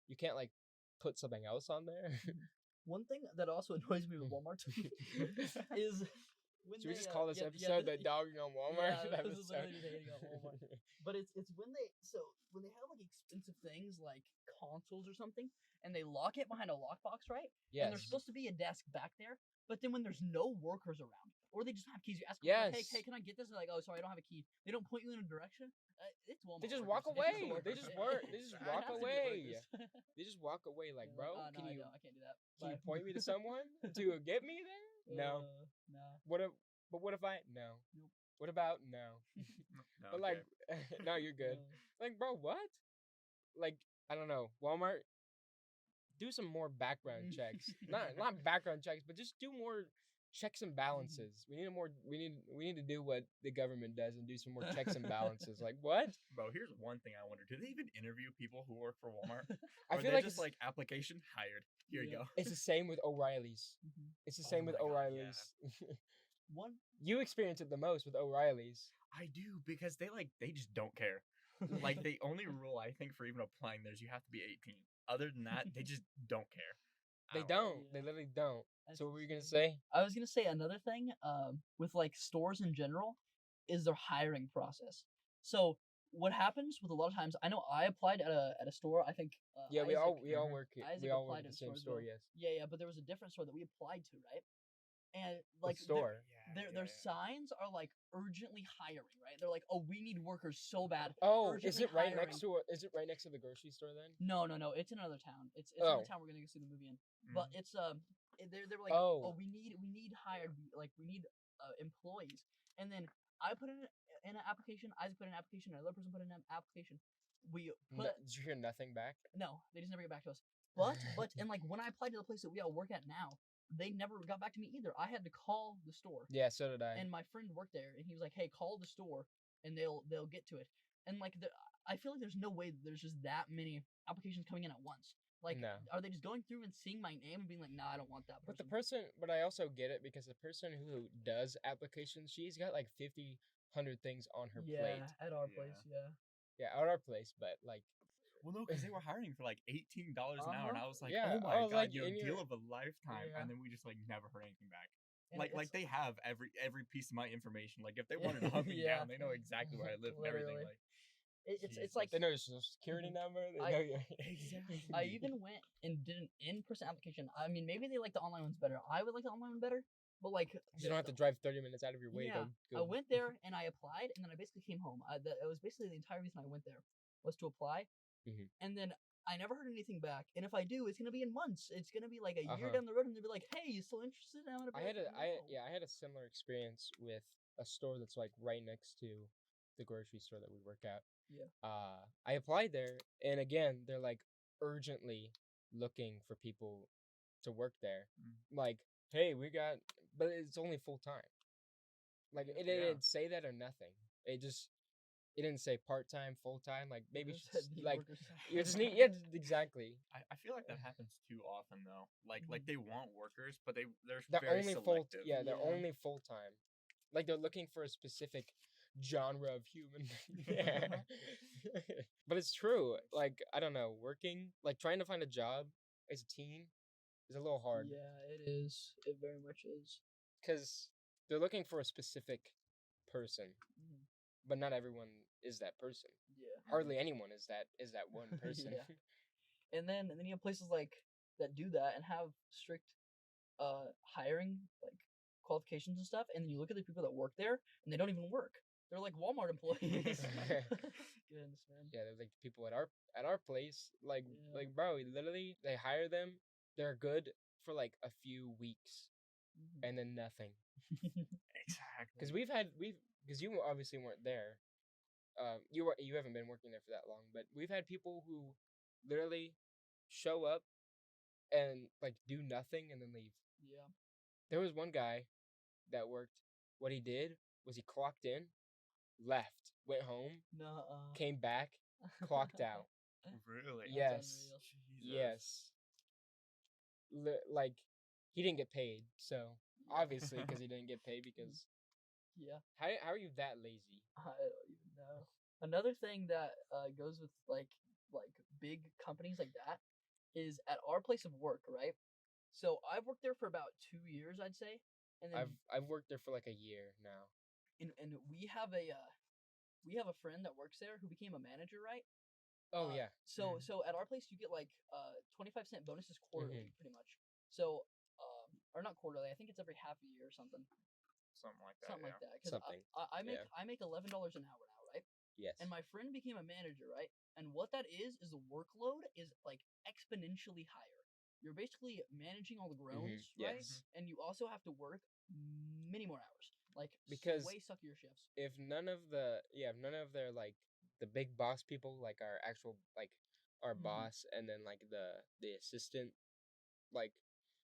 you can't like put something else on there. One thing that also annoys me with Walmart is when Should we just call this episode "The Dogging on Walmart"? Yeah, this is literally just hating on Walmart. But it's when they have like expensive things like consoles or something, and they lock it behind a lockbox, right? Yes. And there's supposed to be a desk back there, but then when there's no workers around, or they just have keys, you ask them, Yes. hey, can I get this? And they're like, oh, sorry, I don't have a key. They don't point you in a direction. It's Walmart. They just workers. walk It's away. the They workers. just work. They just It walk has to be away. workers. They just walk away like, bro. No, Can you I can't do that. can you Bye. point me to someone to get me there? No. No. What if? But what if I no? Nope. What about no? No, But like, no, you're good. Like, bro, what? Like, I don't know. Walmart, do some more background checks. Not background checks, but just do more checks and balances. We need to do what the government does and do some more checks and balances. Like what? Bro, here's one thing I wonder: do they even interview people who work for Walmart? I Or feel they like just like application hired. Here you go. it's the same with O'Reilly's. It's the same with my God, O'Reilly's. One. You experience it the most with O'Reilly's. I do because they just don't care. Like the only rule I think for even applying there is you have to be 18. Other than that, they just don't care. They Ow. don't. Yeah. They literally don't. That's So what were you gonna insane. say? I was gonna say another thing. With like stores in general, is their hiring process. So what happens with a lot of times? I know I applied at a store. I think. Yeah, we Isaac- all work. Isaac We all work applied at the at same stores store. though. Yes. Yeah, but there was a different store that we applied to, right? and The like store. their signs are like urgently hiring, right? They're like, oh, we need workers so bad. Oh, is urgently it right hiring. next to? Is it right next to the grocery store then? No, it's in another town. It's another town we're gonna go see the movie in. But it's they're like, oh, we need hired, like we need employees. And then I put in an application. Isaac put in an application. Another person put in an application. We put. Did you hear nothing back? No, they just never get back to us. But and like when I applied to the place that we all work at now, they never got back to me either. I had to call the store. Yeah, so did I. And my friend worked there, and he was like, "Hey, call the store, and they'll get to it." And like, I feel like there's no way that there's just that many applications coming in at once. Like, No. Are they just going through and seeing my name and being like, "Nah, I don't want that person." But I also get it because the person who does applications, she's got like 50, 100 things on her plate. Yeah, at our place, yeah. Yeah, at our place, but like. Well, no, because they were hiring for like $18 an hour, and I was like, yeah, oh my god, like, deal of a lifetime, Yeah. and then we just like never heard anything back. And Like they have every piece of my information. Like if they wanted to hunt me Yeah. down, they know exactly where I live and everything. Literally. Like It's like they know your social security number. They know your exactly. I even went and did an in-person application. I mean, maybe they like the online ones better. I would like the online one better, but like you don't have to drive 30 minutes out of your way. Yeah, go. I went there and I applied, and then I basically came home. It was basically the entire reason I went there was to apply, and then I never heard anything back. And if I do, it's gonna be in months. It's gonna be like a year down the road, and they'll be like, "Hey, you still interested?" And I'm gonna be I had a similar experience with a store that's like right next to the grocery store that we work at. Yeah. I applied there, and again, they're like urgently looking for people to work there. Like, hey, but it's only full time. Like it didn't say that or nothing. It didn't say part time, full time. Like maybe like you just need exactly. I feel like that happens too often though. Like they want workers, but they're they're very only selective. they're only full time. Like they're looking for a specific genre of human. But it's true. Like I don't know, trying to find a job as a teen is a little hard. Yeah, it is. It very much is. Because they're looking for a specific person. But not everyone is that person. Yeah. Hardly anyone is that one person. Yeah. And then you have places like that do that and have strict hiring like qualifications and stuff, and then you look at the people that work there and they don't even work. They're like Walmart employees. Goodness, man. Yeah, they're like the people at our place. Like bro, literally they hire them. They're good for like a few weeks, and then nothing. Exactly. Because you obviously weren't there. You haven't been working there for that long, but we've had people who literally show up and like do nothing and then leave. Yeah. There was one guy that worked. What he did was he clocked in, left, went home, came back, clocked out. Really? Yes. Yes. Like he didn't get paid, so obviously because he didn't get paid because. Yeah. How are you that lazy? I don't even know. Another thing that goes with like big companies like that is at our place of work, right? So I've worked there for about 2 years, I'd say, and then I've worked there for like a year now. And we have a friend that works there who became a manager, right? Oh yeah. So at our place you get like 25-cent bonuses quarterly, pretty much. So or not quarterly. I think it's every half a year or something. Something like that. Because I make $11 an hour now, right? Yes. And my friend became a manager, right? And what that is the workload is like exponentially higher. You're basically managing all the groans, right? Yes. And you also have to work many more hours, like because way suckier shifts. If none of their like the big boss people, like our actual like our boss, and then like the assistant like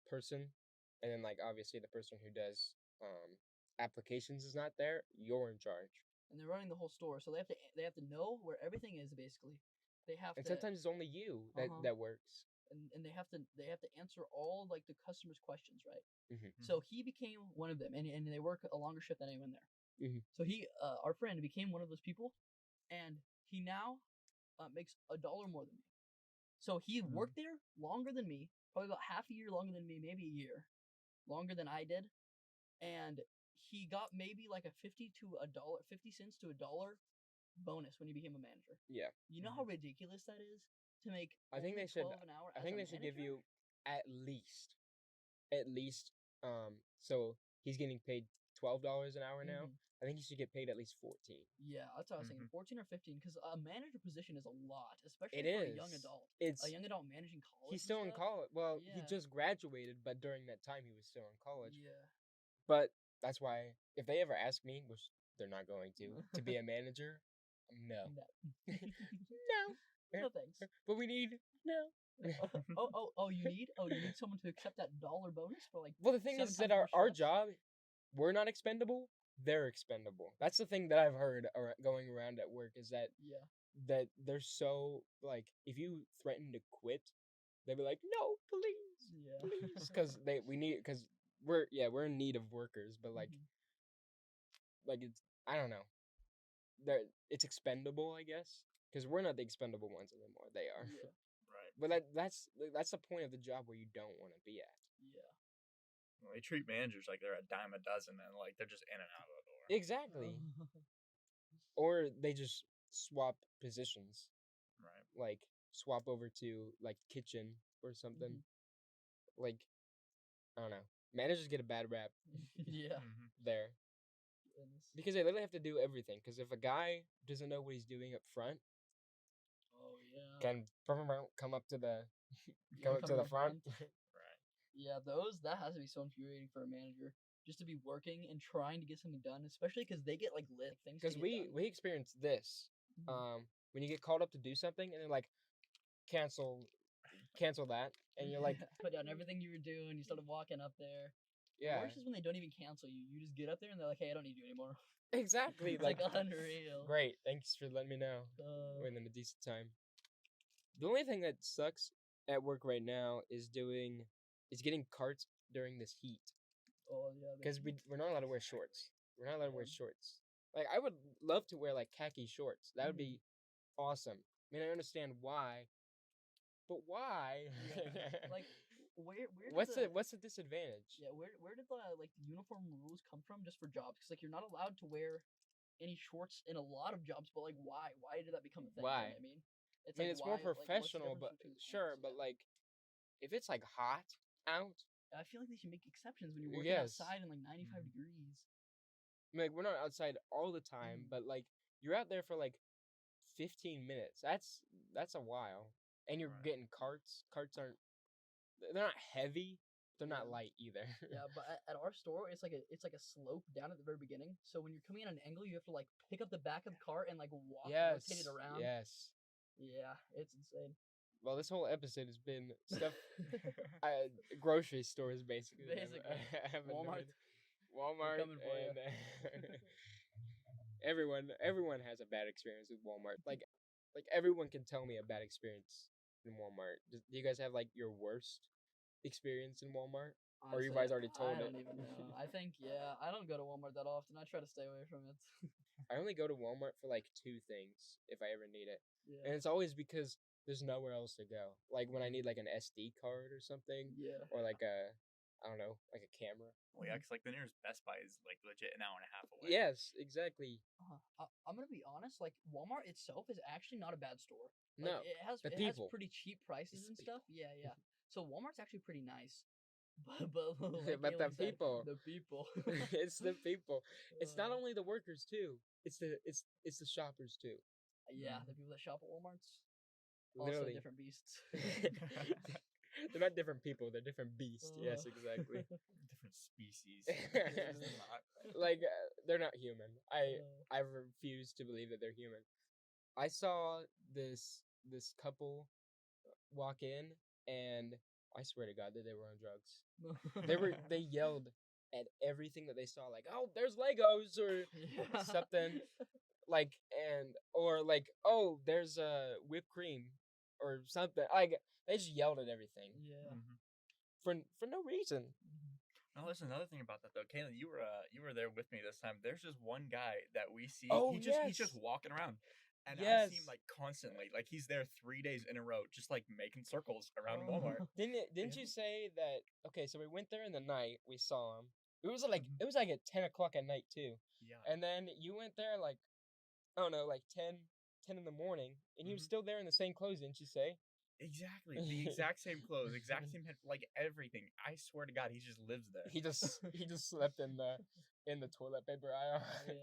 person, and then like obviously the person who does applications is not there, you're in charge. And they're running the whole store, so they have to know where everything is basically. And sometimes it's only you that works. And they have to answer all like the customers' questions, right? So he became one of them, and they work a longer shift than anyone there. So he, our friend, became one of those people, and he now makes $1 more than me. So he worked there longer than me, probably about half a year longer than me, maybe a year longer than I did, and he got maybe like a 50 cents to $1 bonus when he became a manager. Yeah. You know how ridiculous that is to make. I think they should. $12 an hour I think they should give you at least So he's getting paid $12 an hour now. I think he should get paid at least 14. Yeah, that's what I was thinking. 14 or 15, because a manager position is a lot, especially It for is. a young adult. It's A young adult managing college. he's still in college. Well, he Yeah. just graduated, but during that time he was still in college. Yeah. But that's why if they ever ask me, which they're not going to be a manager, no. No. No thanks. But we need no. You need someone to accept that $1 bonus for like. Well, the thing is that our job, we're not expendable. They're expendable. That's the thing that I've heard going around at work is that that they're so like if you threaten to quit, they'll be like, no, please, because we're in need of workers, but like it's I don't know, it's expendable, I guess, because we're not the expendable ones anymore. They are. Yeah. Right. But that's the point of the job where you don't want to be at. Yeah. Well, they treat managers like they're a dime a dozen, and like they're just in and out of the door. Exactly. Or they just swap positions. Right. Like swap over to like kitchen or something. Like I don't know. Managers get a bad rap. Yeah. There. Because they literally have to do everything. Because if a guy doesn't know what he's doing up front, can come up to the front. Right. Yeah, that has to be so infuriating for a manager, just to be working and trying to get something done, especially because they get like lit things. Because we experienced this. When you get called up to do something and they're like, cancel that, and you're like, put down everything you were doing. You started walking up there. Yeah. The worst is when they don't even cancel you. You just get up there and they're like, "Hey, I don't need you anymore." Exactly. It's like unreal. Great. Thanks for letting me know. When in a decent time. The only thing that sucks at work right now is getting carts during this heat. Oh yeah. Because we're not allowed to wear shorts. We're not allowed to wear shorts. Like I would love to wear like khaki shorts. That would be awesome. I mean, I understand why, but why? Yeah. Like where what's the disadvantage? Yeah, where did the like the uniform rules come from just for jobs? Because like you're not allowed to wear any shorts in a lot of jobs, but like why? Why did that become a thing? Why? You know what I mean, It's more professional, but sure, but like if it's like hot out, I feel like they should make exceptions when you're working outside in like 95 degrees. I mean, like we're not outside all the time, but like you're out there for like 15 minutes. That's a while, and you're getting carts. Carts they're not heavy. They're not light either. Yeah, but at our store, it's like a slope down at the very beginning. So when you're coming at an angle, you have to like pick up the back of the cart and like rotate it around. Yes. Yeah, it's insane. Well, this whole episode has been stuff. Grocery stores, basically. Walmart, and everyone has a bad experience with Walmart. Like everyone can tell me a bad experience in Walmart. Do you guys have like your worst experience in Walmart? Honestly, or you guys already told it? I don't even know. I think I don't go to Walmart that often. I try to stay away from it. I only go to Walmart for like 2 things if I ever need it, and it's always because there's nowhere else to go. Like when I need like an SD card or something, or like I don't know, like a camera. Well, yeah, because like the nearest Best Buy is like legit an hour and a half away. Yes, exactly. I'm gonna be honest. Like Walmart itself is actually not a bad store. Like, no, it has pretty cheap prices and stuff. Yeah. So Walmart's actually pretty nice. But but the people. It's the people. It's not only the workers too. It's the shoppers too. Yeah, the people that shop at Walmart's. Literally. Also different beasts. They're not different people. They're different beasts. Yes, exactly. Different species. Like they're not human. I refuse to believe that they're human. I saw this couple walk in, and I swear to God that they were on drugs. They yelled at everything that they saw, like, "Oh, there's Legos," or something, like, or like, "Oh, there's whipped cream," or something. Like they just yelled at everything. Yeah. For no reason. Now, listen, another thing about that though, Caelan, you were there with me this time. There's just one guy that we see. He's just walking around. And I see him like constantly, like he's there 3 days in a row, just like making circles around Walmart. Didn't you say that? Okay, so we went there in the night. We saw him. It was like at 10 o'clock at night too. Yeah. And then you went there like, I don't know, like 10 in the morning, and he was still there in the same clothes. Didn't you say? Exactly. The exact same clothes, exact same head, like everything. I swear to God, he just lives there. He just slept in the toilet paper aisle. Yeah.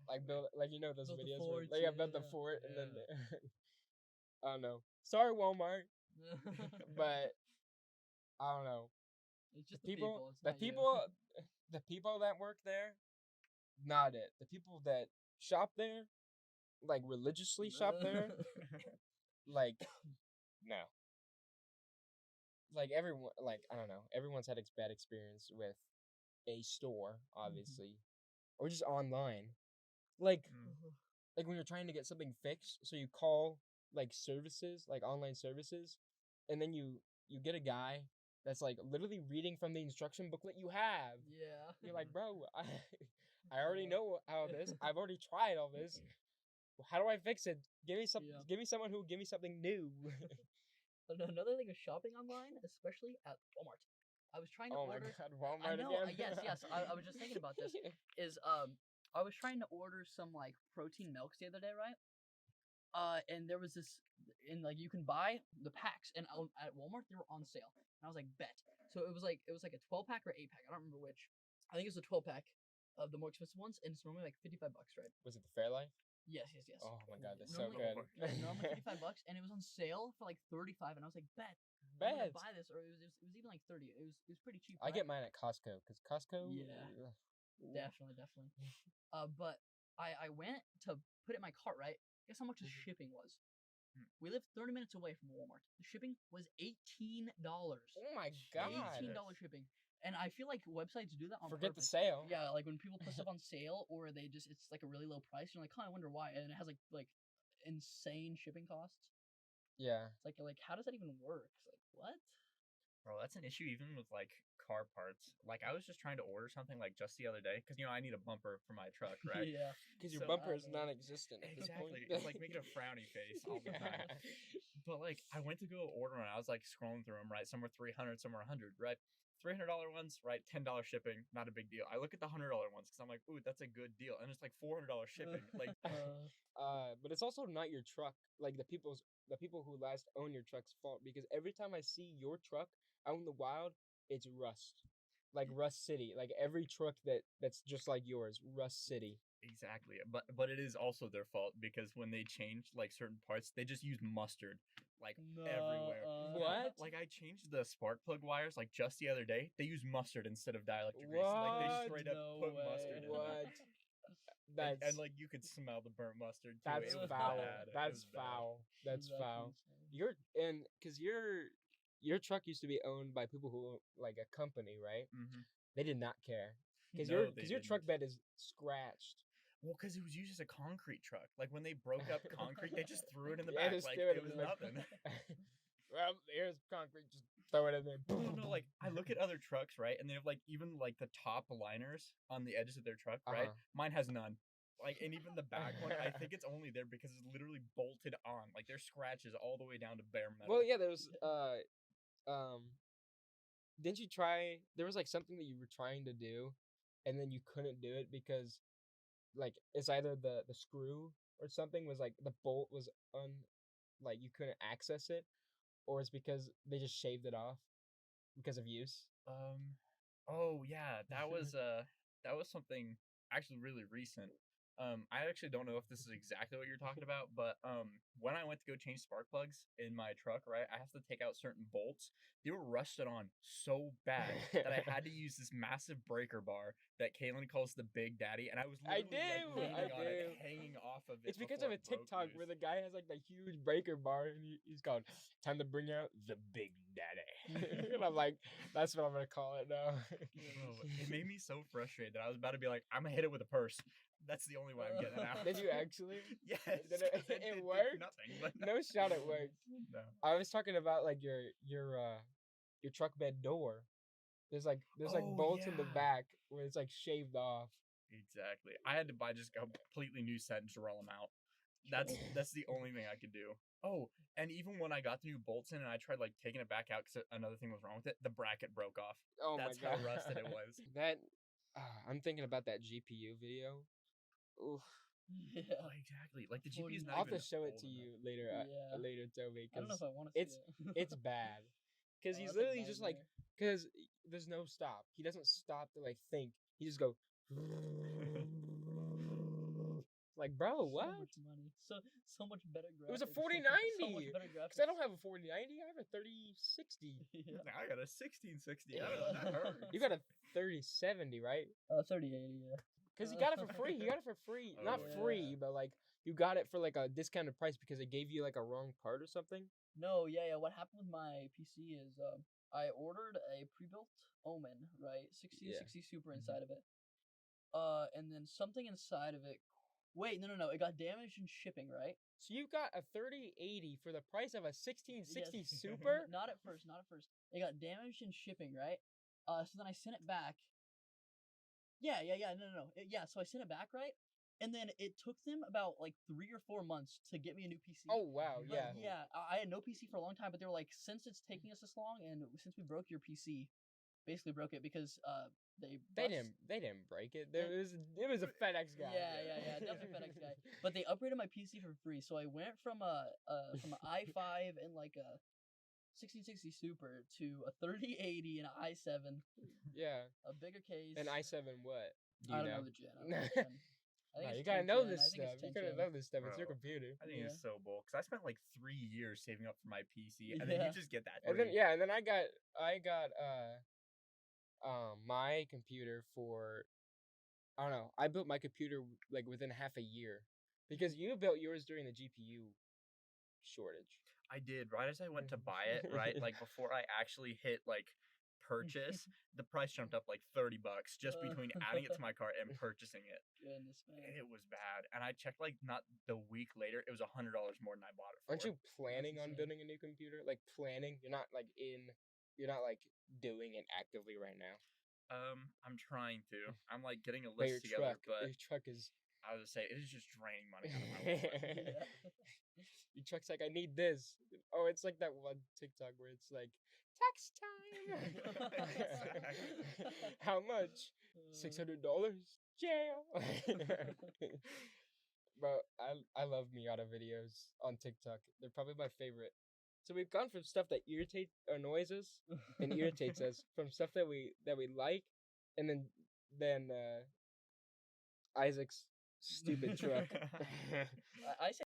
Like Exactly. build like you know those Built the videos where fort, like I built the yeah. fort and then Yeah. I don't know. Sorry Walmart, but I don't know. It's just the people. It's The not you. people the people that work there, not it. The people that shop there, like religiously shop there, like no. Like everyone like I don't know. Everyone's had a bad experience with a store, obviously. Or just online. Like Mm. like when you're trying to get something fixed, so you call like services, like online services, and then you get a guy that's like literally reading from the instruction booklet you have. Yeah. You're like, bro, I already know how this. I've already tried all this. How do I fix it? Give me some. Yeah. Give me someone who will give me something new. Another thing is shopping online, especially at Walmart. I was trying to Oh my order. god, I Walmart know. again. Yes. I was just thinking about this. Is I was trying to order some like protein milks the other day, right? And there was this, and like you can buy the packs, and at Walmart they were on sale, and I was like, bet. So it was like a 12 pack or 8 pack. I don't remember which. I think it was a 12 pack of the more expensive ones, and it's normally like $55, right? Was it the Fairlife? Yes. Oh my god, that's so Normally, good. normally $55, and it was on sale for like 35, and I was like, bet. I'm Bet. gonna buy this, or it was even like 30. It was pretty cheap. I right? get mine at Costco because Costco. Yeah. ugh. Definitely. But I went to put it in my cart, right? Guess how much the Mhm. shipping was? Hmm. We live 30 minutes away from Walmart. The shipping was $18. Oh my god. $18 shipping. And I feel like websites do that on Forget the purpose. sale. Yeah, like when people put stuff on sale or it's like a really low price, you're like, I wonder why. And it has like insane shipping costs. Yeah. It's like how does that even work? It's like, what? Bro, that's an issue even with like car parts. Like I was just trying to order something like just the other day because I need a bumper for my truck, right? Yeah. Because your So- bumper is non-existent at this point. Exactly. It's like making a frowny face all the time. But like I went to go order one. I was like scrolling through them, right? Some were 300, some were 100, right? $300 ones, right? $10 shipping, not a big deal. I look at the $100 ones because I'm like, ooh, that's a good deal, and it's like $400 shipping. Like, But it's also not your truck. Like the people who last own your truck's fault because every time I see your truck out in the wild, it's rust. Like Rust City. Like every truck that's just like yours, Rust City. exactly. But it is also their fault because when they changed like certain parts, they just used mustard like everywhere. What? Like I changed the spark plug wires like just the other day. They use mustard instead of dielectric grease. Like they What? straight up No put way. mustard in there. What? And That's like you could smell the burnt mustard too. that's It was foul. bad. It That's was bad. foul. That's foul. insane. Because your truck used to be owned by people who like a company, right? Mm-hmm. They did not care because No, they your truck didn't. bed is scratched. Well, because it was used as a concrete truck. Like when they broke up concrete, they just threw it in the Yeah, back. just Like threw it it in was the back. nothing. Well, here's concrete. Just throw it in there. No, like I look at other trucks, right, and they have like even like the top liners on the edges of their truck, right? Mine has none. Like, and even the back one, I think it's only there because it's literally bolted on. Like there's scratches all the way down to bare metal. Well, yeah, there's didn't you try? There was like something that you were trying to do, and then you couldn't do it because like it's either the screw or something was like the bolt was like you couldn't access it, or it's because they just shaved it off because of use. Oh yeah, that was something actually really recent. I actually don't know if this is exactly what you're talking about, but when I went to go change spark plugs in my truck, right, I have to take out certain bolts. They were rusted on so bad that I had to use this massive breaker bar that Caelan calls the Big Daddy, and I was I literally do, like I leaning on it, do. hanging off of it. It's because before of a it broke TikTok where loose. the guy has like the huge breaker bar and he's called time to bring out the Big Daddy. And I'm like, that's what I'm gonna call it now. Bro, it made me so frustrated that I was about to be like, I'm gonna hit it with a purse. That's the only way I'm getting it out. Did you actually? Yes. Did 'cause it did worked? nothing. But No shot it worked. No. I was talking about like your truck bed door. There's like Oh, bolts in the yeah. back where it's like shaved off. Exactly. I had to buy just a completely new set and drill them out. That's the only thing I could do. Oh, and even when I got the new bolts in and I tried like taking it back out because another thing was wrong with it, the bracket broke off. Oh That's my how god. rusted it was. That I'm thinking about that GPU video. Oof. Yeah. Oh, exactly. Like the GPU is not I'll have even to show it old to enough. you later, Yeah. later, Toby, I don't know because if I want to see it. it's bad. Because Oh, he's that's a literally just like, nightmare. because there's no stop. He doesn't stop to like think. He just go. Like, bro, what? So much money. So much better graphics. It was a So 4090. much better graphics. Because I don't have a 4090. I have a 3060. Yeah. I got a 1660. I don't know. That hurts. You got a 3070, right? 3080, yeah. Because you got it for free. You got it for free. Oh, Not yeah. free, but like you got it for like a discounted price because they gave you like a wrong part or something. No, yeah. What happened with my PC is I ordered a pre-built Omen, right? 1660 Super inside of it. And then something inside of it. Wait, no. It got damaged in shipping, right? So you got a 3080 for the price of a 1660 Yes. Super? Not at first. It got damaged in shipping, right? So then I sent it back. Yeah. No. Yeah, so I sent it back, right? And then it took them about like 3 or 4 months to get me a new PC. Oh wow, But yeah. yeah, I had no PC for a long time, but they were like, since it's taking us this long, and since we broke your PC, basically broke it because they didn't break it. It was a FedEx guy. Yeah, definitely FedEx guy. But they upgraded my PC for free, so I went from an i5 and like a 1660 Super to a 3080 and an i7. Yeah. A bigger case. An i7 what? Do I you don't know? know the gen. I don't know the gen. I think No, it's you gotta 10 know gen. this I think stuff. it's You 10 gotta gen. know this stuff. It's your Bro, computer. I think Yeah. it's so bull because I spent like 3 years saving up for my PC, and then Yeah. you just get that. And then free. yeah, and then I got my computer for I don't know. I built my computer like within half a year because you built yours during the GPU shortage. I did right as I went to buy it. Right, like before I actually hit like purchase, the price jumped up like $30 just between adding it to my cart and purchasing it. Goodness, man. It was bad, and I checked like not the week later. It was $100 more than I bought it for. Aren't you planning on insane. building a new computer? Like planning? You're not like doing it actively right now. I'm trying to. I'm like getting a But list together, but your truck is I was gonna say it is just draining money out of my wallet. Yeah. your truck's like I need this. Oh, it's like that one TikTok where it's like tax time. How much? $600. Jail. Bro, I love Miata videos on TikTok. They're probably my favorite. So we've gone from stuff that annoys us and irritates us, from stuff that we like, and then Isaac's stupid truck. I say